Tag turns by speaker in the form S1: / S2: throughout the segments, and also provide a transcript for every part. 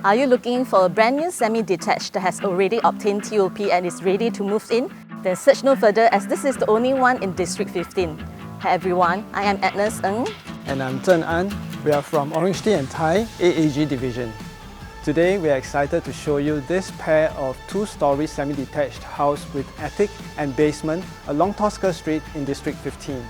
S1: Are you looking for a brand new semi-detached that has already obtained TOP and is ready to move in? Then search no further, as this is the only one in District 15. Hi everyone, I am Agnes Ng.
S2: And I'm Zhen An. We are from OrangeTee and Thai AAG division. Today we are excited to show you this pair of two-story semi-detached house with attic and basement along Tosca Street in District 15.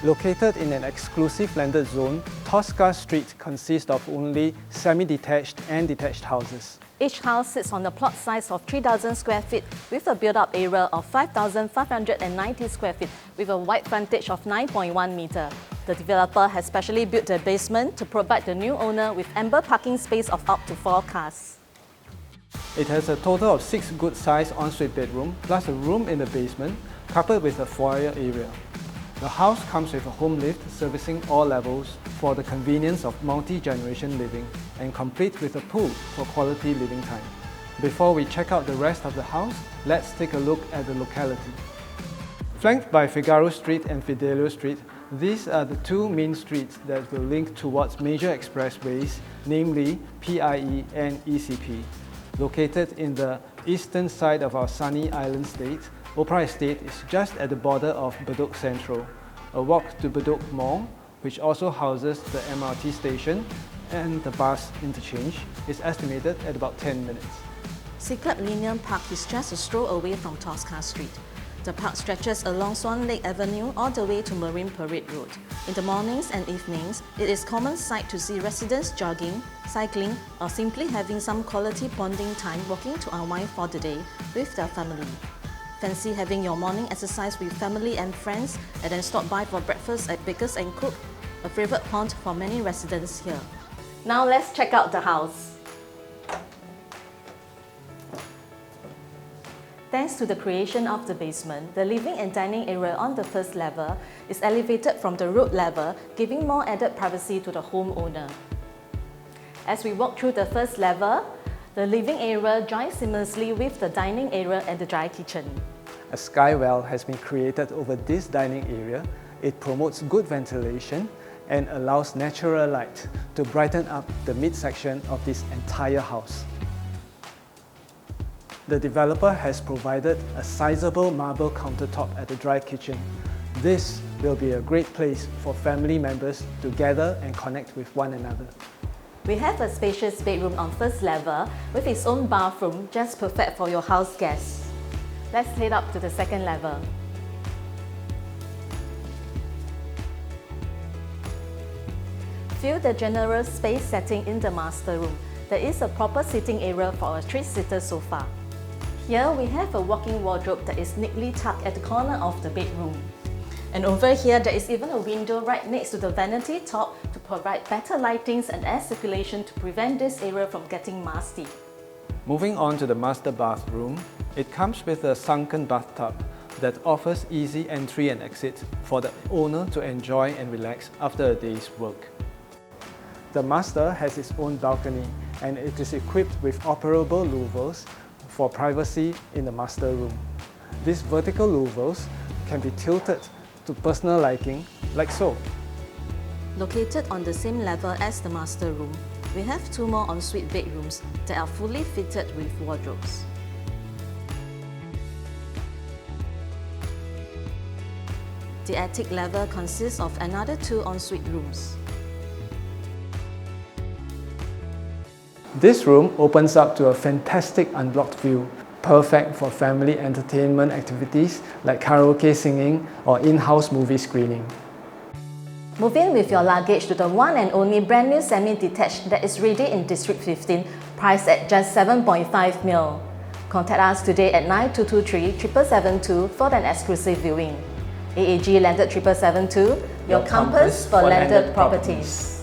S2: Located in an exclusive landed zone, Tosca Street consists of only semi-detached and detached houses.
S1: Each house sits on a plot size of 3,000 square feet with a built-up area of 5,590 square feet with a wide frontage of 9.1 meter. The developer has specially built the basement to provide the new owner with ample parking space of up to 4 cars.
S2: It has a total of 6 good-sized ensuite bedrooms plus a room in the basement coupled with a foyer area. The house comes with a home lift servicing all levels for the convenience of multi-generation living and complete with a pool for quality living time. Before we check out the rest of the house, let's take a look at the locality. Flanked by Figaro Street and Fidelio Street, these are the two main streets that will link towards major expressways, namely PIE and ECP. Located in the eastern side of our sunny island state, Opera Estate is just at the border of Bedok Central. A walk to Bedok Mall, which also houses the MRT station and the bus interchange, is estimated at about 10 minutes.
S1: Siglap Linear Park is just a stroll away from Tosca Street. The park stretches along Swan Lake Avenue all the way to Marine Parade Road. In the mornings and evenings, it is a common sight to see residents jogging, cycling, or simply having some quality bonding time walking to unwind for the day with their family. Fancy having your morning exercise with family and friends and then stop by for breakfast at Bakers & Cook, a favourite haunt for many residents here. Now let's check out the house. Thanks to the creation of the basement, the living and dining area on the first level is elevated from the road level, giving more added privacy to the homeowner. As we walk through the first level, the living area joins seamlessly with the dining area and the dry kitchen.
S2: A sky well has been created over this dining area. It promotes good ventilation and allows natural light to brighten up the midsection of this entire house. The developer has provided a sizable marble countertop at the dry kitchen. This will be a great place for family members to gather and connect with one another.
S1: We have a spacious bedroom on first level with its own bathroom, just perfect for your house guests. Let's head up to the second level. Feel the generous space setting in the master room. There is a proper sitting area for a 3-seater sofa. Here we have a walk-in wardrobe that is neatly tucked at the corner of the bedroom. And over here, there is even a window right next to the vanity top to provide better lightings and air circulation to prevent this area from getting musty.
S2: Moving on to the master bathroom, it comes with a sunken bathtub that offers easy entry and exit for the owner to enjoy and relax after a day's work. The master has its own balcony and it is equipped with operable louvers for privacy in the master room. These vertical louvers can be tilted to personal liking, like so.
S1: Located on the same level as the master room, we have 2 more ensuite bedrooms that are fully fitted with wardrobes. The attic level consists of another 2 ensuite rooms.
S2: This room opens up to a fantastic unblocked view, perfect for family entertainment activities like karaoke singing or in-house movie screening.
S1: Move in with your luggage to the one and only brand new semi-detached that is ready in District 15, priced at just 7.5 mil. Contact us today at 9223-7772 for an exclusive viewing. AAG Landed 7772, your compass for landed properties.